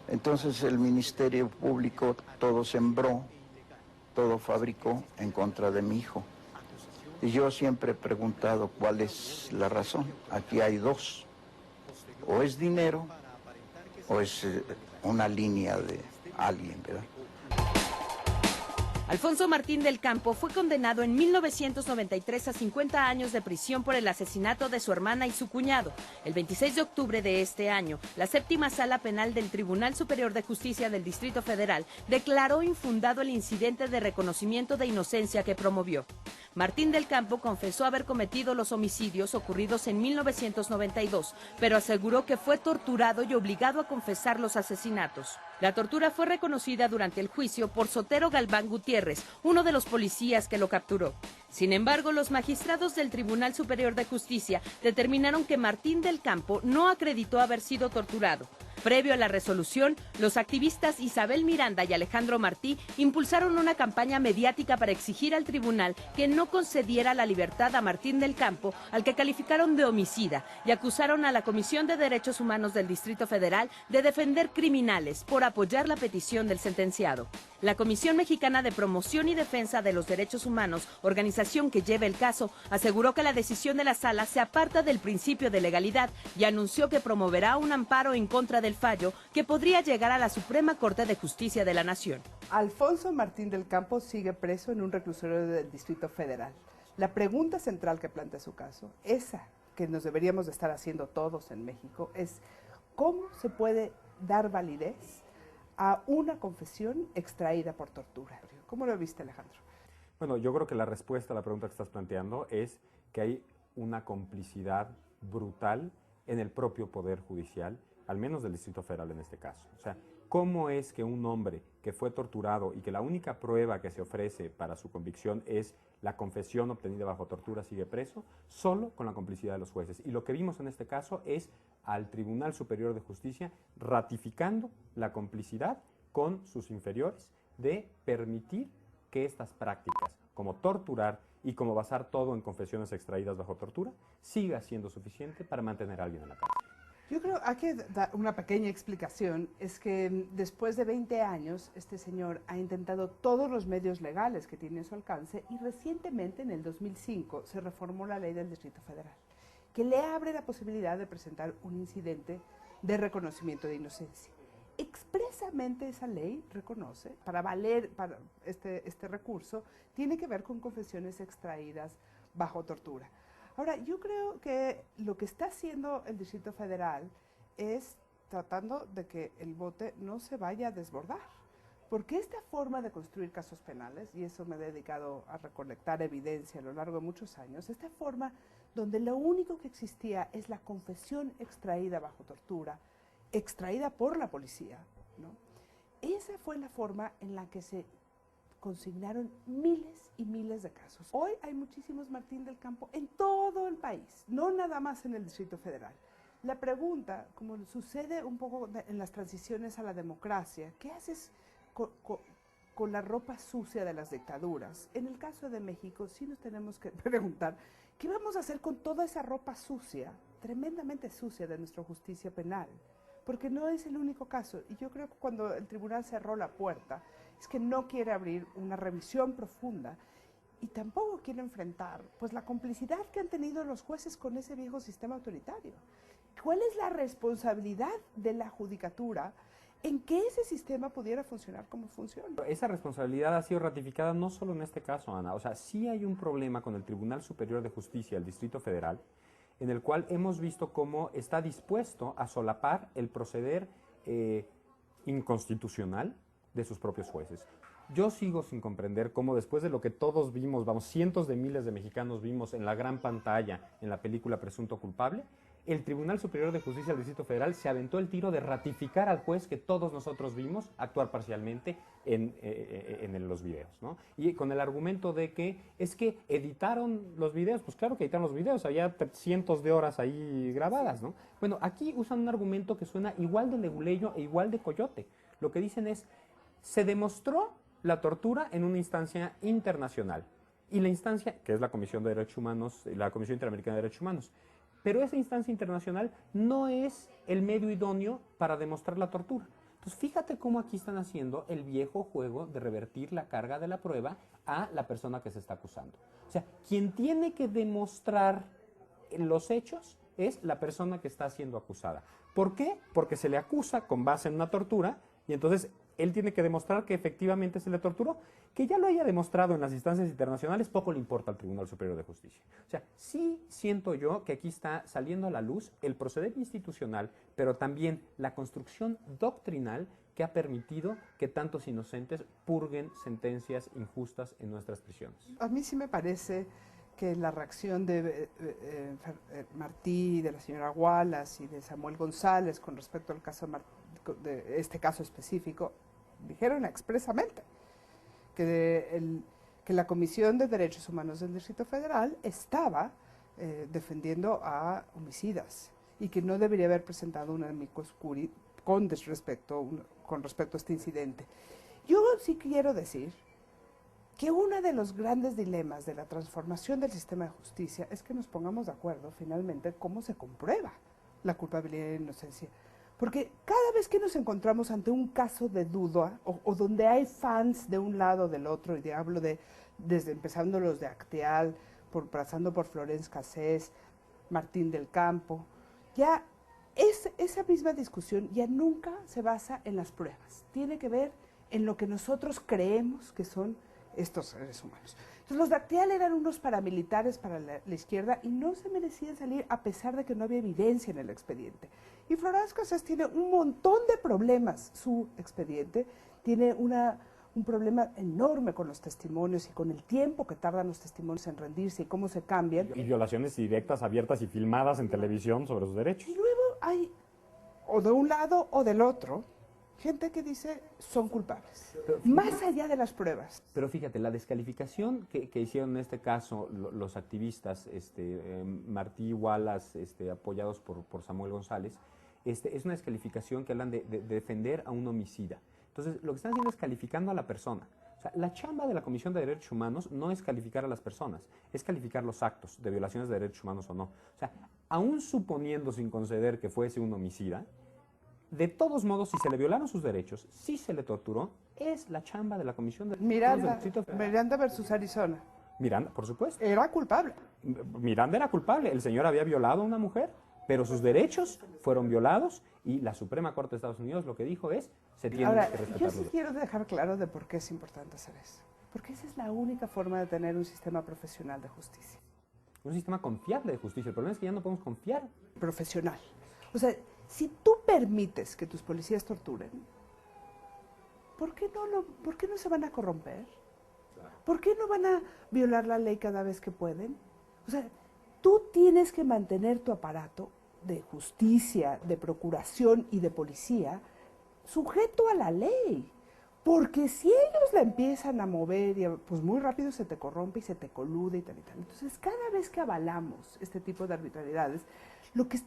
Entonces el Ministerio Público todo sembró, todo fabricó en contra de mi hijo. Y yo siempre he preguntado cuál es la razón. Aquí hay dos. O es dinero o es una línea de alguien, ¿verdad? Alfonso Martín del Campo fue condenado en 1993 a 50 años de prisión por el asesinato de su hermana y su cuñado. El 26 de octubre de este año, la séptima sala penal del Tribunal Superior de Justicia del Distrito Federal declaró infundado el incidente de reconocimiento de inocencia que promovió. Martín del Campo confesó haber cometido los homicidios ocurridos en 1992, pero aseguró que fue torturado y obligado a confesar los asesinatos. La tortura fue reconocida durante el juicio por Sotero Galván Gutiérrez, uno de los policías que lo capturó. Sin embargo, los magistrados del Tribunal Superior de Justicia determinaron que Martín del Campo no acreditó haber sido torturado. Previo a la resolución, los activistas Isabel Miranda y Alejandro Martí impulsaron una campaña mediática para exigir al tribunal que no concediera la libertad a Martín del Campo, al que calificaron de homicida, y acusaron a la Comisión de Derechos Humanos del Distrito Federal de defender criminales por apoyar la petición del sentenciado. La Comisión Mexicana de Promoción y Defensa de los Derechos Humanos, organización que lleva el caso, aseguró que la decisión de la sala se aparta del principio de legalidad y anunció que promoverá un amparo en contra del fallo que podría llegar a la Suprema Corte de Justicia de la Nación. Alfonso Martín del Campo sigue preso en un reclusorio del Distrito Federal. La pregunta central que plantea su caso, esa que nos deberíamos de estar haciendo todos en México, es ¿cómo se puede dar validez a una confesión extraída por tortura? ¿Cómo lo viste, Alejandro? Bueno, yo creo que la respuesta a la pregunta que estás planteando es que hay una complicidad brutal en el propio Poder Judicial, al menos del Distrito Federal en este caso. O sea, ¿cómo es que un hombre que fue torturado y que la única prueba que se ofrece para su convicción es la confesión obtenida bajo tortura sigue preso? Solo con la complicidad de los jueces. Y lo que vimos en este caso es al Tribunal Superior de Justicia ratificando la complicidad con sus inferiores de permitir que estas prácticas, como torturar y como basar todo en confesiones extraídas bajo tortura, siga siendo suficiente para mantener a alguien en la cárcel. Yo creo que hay que dar una pequeña explicación, es que después de 20 años este señor ha intentado todos los medios legales que tiene a su alcance y recientemente, en el 2005, se reformó la ley del Distrito Federal, que le abre la posibilidad de presentar un incidente de reconocimiento de inocencia. Expresamente esa ley reconoce, para valer para este recurso, tiene que ver con confesiones extraídas bajo tortura. Ahora, yo creo que lo que está haciendo el Distrito Federal es tratando de que el bote no se vaya a desbordar. Porque esta forma de construir casos penales, y eso me he dedicado a recolectar evidencia a lo largo de muchos años, esta forma donde lo único que existía es la confesión extraída bajo tortura, extraída por la policía, ¿no? Esa fue la forma en la que se consignaron miles y miles de casos. Hoy hay muchísimos Martín del Campo en todo el país, no nada más en el Distrito Federal. La pregunta, como sucede un poco en las transiciones a la democracia, ¿qué haces con la ropa sucia de las dictaduras? En el caso de México sí nos tenemos que preguntar, ¿qué vamos a hacer con toda esa ropa sucia, tremendamente sucia de nuestra justicia penal? Porque no es el único caso, y yo creo que cuando el tribunal cerró la puerta, es que no quiere abrir una revisión profunda y tampoco quiere enfrentar pues la complicidad que han tenido los jueces con ese viejo sistema autoritario. ¿Cuál es la responsabilidad de la judicatura en que ese sistema pudiera funcionar como funciona? Esa responsabilidad ha sido ratificada no solo en este caso, Ana. O sea, sí hay un problema con el Tribunal Superior de Justicia del Distrito Federal, en el cual hemos visto cómo está dispuesto a solapar el proceder inconstitucional de sus propios jueces. Yo sigo sin comprender cómo después de lo que todos vimos, vamos, cientos de miles de mexicanos vimos en la gran pantalla, en la película Presunto Culpable, el Tribunal Superior de Justicia del Distrito Federal se aventó el tiro de ratificar al juez que todos nosotros vimos actuar parcialmente en los videos, ¿no? Y con el argumento de que es que editaron los videos, pues claro que editaron los videos, había cientos de horas ahí grabadas, ¿no? Bueno, aquí usan un argumento que suena igual de leguleyo e igual de coyote. Lo que dicen es, se demostró la tortura en una instancia internacional. Y la instancia, que es la Comisión de Derechos Humanos, la Comisión Interamericana de Derechos Humanos. Pero esa instancia internacional no es el medio idóneo para demostrar la tortura. Entonces Entonces, fíjate cómo aquí están haciendo el viejo juego de revertir la carga de la prueba a la persona que se está acusando. O sea, quien tiene que demostrar los hechos es la persona que está siendo acusada. ¿Por qué? Porque se le acusa con base en una tortura y entonces él tiene que demostrar que efectivamente se le torturó. Que ya lo haya demostrado en las instancias internacionales, poco le importa al Tribunal Superior de Justicia. O sea, sí siento yo que aquí está saliendo a la luz el proceder institucional, pero también la construcción doctrinal que ha permitido que tantos inocentes purguen sentencias injustas en nuestras prisiones. A mí sí me parece que la reacción de Martí, de la señora Wallace y de Samuel González con respecto al caso de este caso específico, dijeron expresamente que la Comisión de Derechos Humanos del Distrito Federal estaba defendiendo a homicidas y que no debería haber presentado un amicus curiae con respecto a este incidente. Yo sí quiero decir que uno de los grandes dilemas de la transformación del sistema de justicia es que nos pongamos de acuerdo finalmente cómo se comprueba la culpabilidad e inocencia. Porque cada vez que nos encontramos ante un caso de duda o donde hay fans de un lado o del otro, y hablo desde empezando los de Acteal, pasando por Florence Cassés, Martín del Campo, ya esa misma discusión ya nunca se basa en las pruebas, tiene que ver en lo que nosotros creemos que son estos seres humanos. Entonces, los de Acteal eran unos paramilitares para la izquierda y no se merecían salir a pesar de que no había evidencia en el expediente. Y Florence Cassés tiene un montón de problemas, su expediente tiene un problema enorme con los testimonios y con el tiempo que tardan los testimonios en rendirse y cómo se cambian. Y violaciones directas, abiertas y filmadas en televisión sobre sus derechos. Y luego hay, o de un lado o del otro, gente que dice son culpables, más allá de las pruebas. Pero fíjate, la descalificación que hicieron en este caso los activistas, Martí Wallace, apoyados por Samuel González, es una descalificación que hablan de defender a un homicida. Entonces, lo que están haciendo es calificando a la persona. O sea, la chamba de la Comisión de Derechos Humanos no es calificar a las personas, es calificar los actos de violaciones de derechos humanos o no. O sea, aún suponiendo sin conceder que fuese un homicida, de todos modos, si se le violaron sus derechos, si se le torturó, es la chamba de la Comisión de Miranda versus Arizona. Miranda, por supuesto. Era culpable. Miranda era culpable. El señor había violado a una mujer, pero sus derechos fueron violados y la Suprema Corte de Estados Unidos lo que dijo es, se tienen que respetar. Yo sí quiero dejar claro de por qué es importante hacer eso. Porque esa es la única forma de tener un sistema profesional de justicia. Un sistema confiable de justicia. El problema es que ya no podemos confiar. Profesional. O sea, si tú permites que tus policías torturen, ¿por qué no se van a corromper? ¿Por qué no van a violar la ley cada vez que pueden? O sea, tú tienes que mantener tu aparato de justicia, de procuración y de policía sujeto a la ley. Porque si ellos la empiezan a mover, pues muy rápido se te corrompe y se te colude y tal y tal. Entonces, cada vez que avalamos este tipo de arbitrariedades, lo que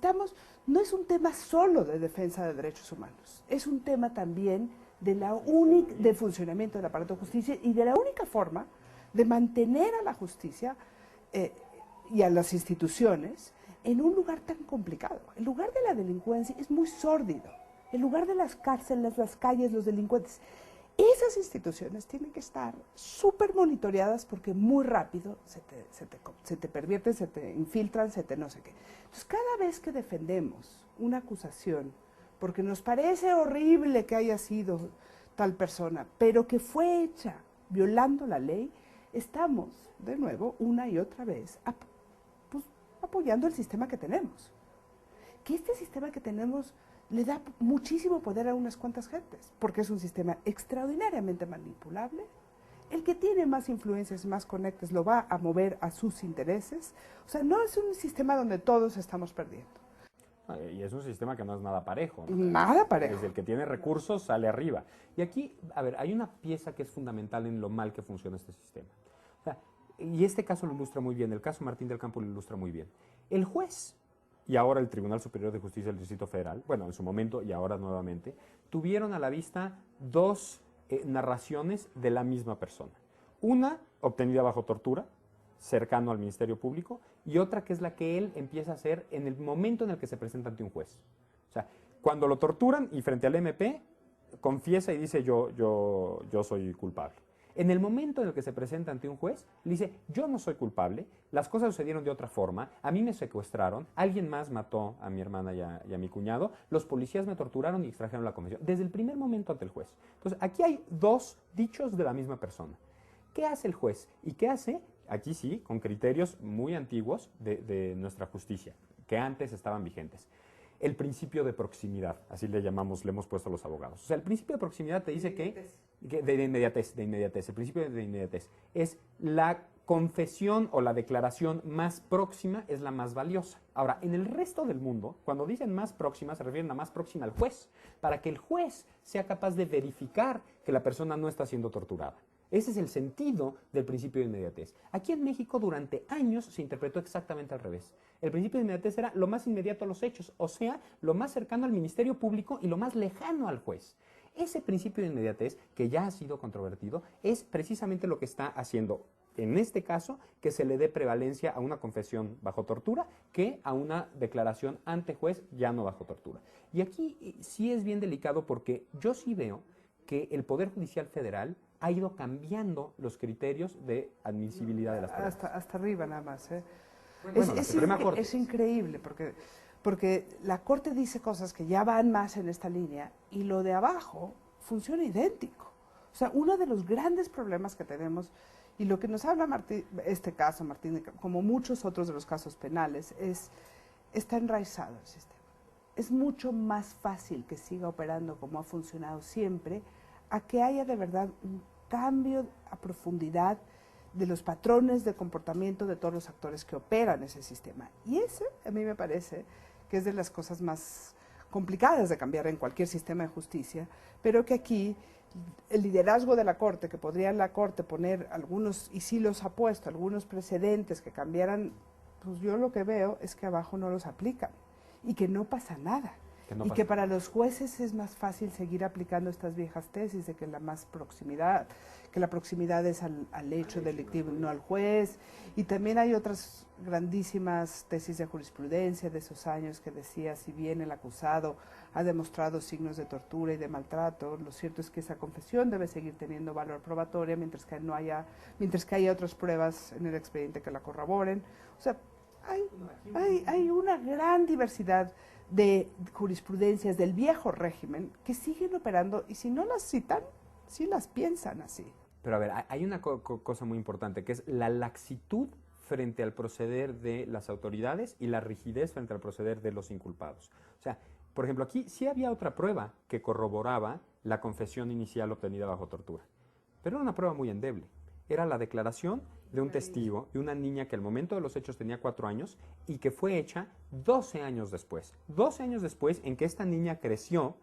no es un tema solo de defensa de derechos humanos, es un tema también de funcionamiento del aparato de justicia y de la única forma de mantener a la justicia y a las instituciones en un lugar tan complicado. El lugar de la delincuencia es muy sórdido. El lugar de las cárceles, las calles, los delincuentes. Esas instituciones tienen que estar súper monitoreadas porque muy rápido se te pervierten, se te infiltran, se te no sé qué. Entonces, cada vez que defendemos una acusación, porque nos parece horrible que haya sido tal persona, pero que fue hecha violando la ley, estamos, de nuevo, una y otra vez, apoyando el sistema que tenemos. Que este sistema que tenemos le da muchísimo poder a unas cuantas gentes, porque es un sistema extraordinariamente manipulable. El que tiene más influencias, más conectes, lo va a mover a sus intereses. O sea, no es un sistema donde todos estamos perdiendo. Y es un sistema que no es nada parejo, ¿no? Nada parejo. Desde el que tiene recursos sale arriba. Y aquí, a ver, hay una pieza que es fundamental en lo mal que funciona este sistema. O sea, y este caso lo ilustra muy bien, el caso Martín del Campo lo ilustra muy bien. El juez y ahora el Tribunal Superior de Justicia del Distrito Federal, bueno, en su momento y ahora nuevamente, tuvieron a la vista dos narraciones de la misma persona. Una obtenida bajo tortura, cercano al Ministerio Público, y otra que es la que él empieza a hacer en el momento en el que se presenta ante un juez. O sea, cuando lo torturan y frente al MP, confiesa y dice yo soy culpable. En el momento en el que se presenta ante un juez, le dice, yo no soy culpable, las cosas sucedieron de otra forma, a mí me secuestraron, alguien más mató a mi hermana y a mi cuñado, los policías me torturaron y extrajeron la confesión, desde el primer momento ante el juez. Entonces, aquí hay dos dichos de la misma persona. ¿Qué hace el juez? ¿Y qué hace? Aquí sí, con criterios muy antiguos de nuestra justicia, que antes estaban vigentes. El principio de proximidad, así le llamamos, le hemos puesto a los abogados. O sea, el principio de proximidad te dice que de inmediatez, el principio de inmediatez es la confesión o la declaración más próxima es la más valiosa. Ahora, en el resto del mundo, cuando dicen más próxima, se refieren a más próxima al juez, para que el juez sea capaz de verificar que la persona no está siendo torturada. Ese es el sentido del principio de inmediatez. Aquí en México durante años se interpretó exactamente al revés. El principio de inmediatez era lo más inmediato a los hechos, o sea, lo más cercano al Ministerio Público y lo más lejano al juez. Ese principio de inmediatez, que ya ha sido controvertido, es precisamente lo que está haciendo, en este caso, que se le dé prevalencia a una confesión bajo tortura que a una declaración ante juez ya no bajo tortura. Y aquí sí es bien delicado porque yo sí veo que el Poder Judicial Federal ha ido cambiando los criterios de admisibilidad de las pruebas. Hasta arriba nada más. Bueno, es increíble porque la Corte dice cosas que ya van más en esta línea y lo de abajo funciona idéntico. O sea, uno de los grandes problemas que tenemos y lo que nos habla este caso, Martín, como muchos otros de los casos penales, está enraizado el sistema. Es mucho más fácil que siga operando como ha funcionado siempre a que haya de verdad un cambio a profundidad de los patrones de comportamiento de todos los actores que operan ese sistema. Y ese, a mí me parece, que es de las cosas más complicadas de cambiar en cualquier sistema de justicia, pero que aquí el liderazgo de la Corte, que podría la Corte poner algunos, y sí los ha puesto, algunos precedentes que cambiaran, pues yo lo que veo es que abajo no los aplican y que no pasa nada. Que para los jueces es más fácil seguir aplicando estas viejas tesis de que la proximidad es al hecho delictivo y no al juez. Y también hay otras grandísimas tesis de jurisprudencia de esos años que decía, si bien el acusado ha demostrado signos de tortura y de maltrato, lo cierto es que esa confesión debe seguir teniendo valor probatorio mientras que haya otras pruebas en el expediente que la corroboren. O sea, hay una gran diversidad de jurisprudencias del viejo régimen que siguen operando y si no las citan, sí las piensan así. Pero a ver, hay una cosa muy importante que es la laxitud frente al proceder de las autoridades y la rigidez frente al proceder de los inculpados. O sea, por ejemplo, aquí sí había otra prueba que corroboraba la confesión inicial obtenida bajo tortura, pero era una prueba muy endeble. Era la declaración de un testigo, de una niña que al momento de los hechos tenía 4 años y que fue hecha 12 años después. 12 años después en que esta niña creció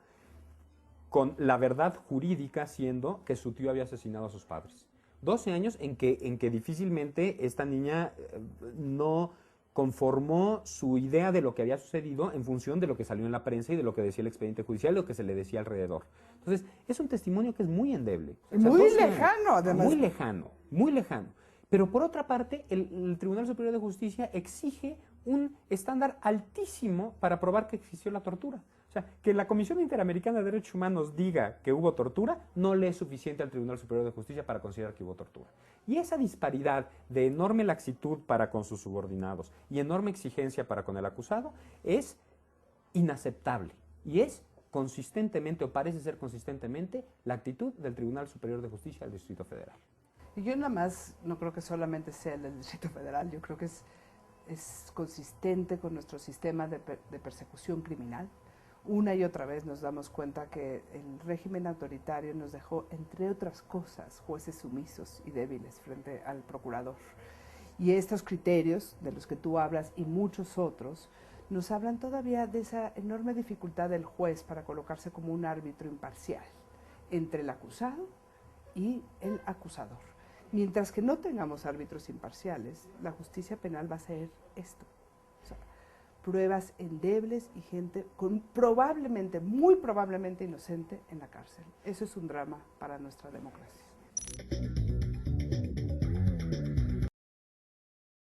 con la verdad jurídica siendo que su tío había asesinado a sus padres. 12 años en que difícilmente esta niña no conformó su idea de lo que había sucedido en función de lo que salió en la prensa y de lo que decía el expediente judicial y lo que se le decía alrededor. Entonces, es un testimonio que es muy endeble. O sea, muy lejano, además. Muy lejano, muy lejano. Pero por otra parte, el Tribunal Superior de Justicia exige un estándar altísimo para probar que existió la tortura. O sea, que la Comisión Interamericana de Derechos Humanos diga que hubo tortura no le es suficiente al Tribunal Superior de Justicia para considerar que hubo tortura. Y esa disparidad de enorme laxitud para con sus subordinados y enorme exigencia para con el acusado es inaceptable y es consistentemente, o parece ser consistentemente, la actitud del Tribunal Superior de Justicia del Distrito Federal. Y yo nada más no creo que solamente sea el del Distrito Federal, yo creo que es consistente con nuestro sistema de persecución criminal. Una y otra vez nos damos cuenta que el régimen autoritario nos dejó, entre otras cosas, jueces sumisos y débiles frente al procurador. Y estos criterios de los que tú hablas y muchos otros nos hablan todavía de esa enorme dificultad del juez para colocarse como un árbitro imparcial entre el acusado y el acusador. Mientras que no tengamos árbitros imparciales, la justicia penal va a ser esto. O sea, pruebas endebles y gente probablemente, muy probablemente inocente en la cárcel. Eso es un drama para nuestra democracia.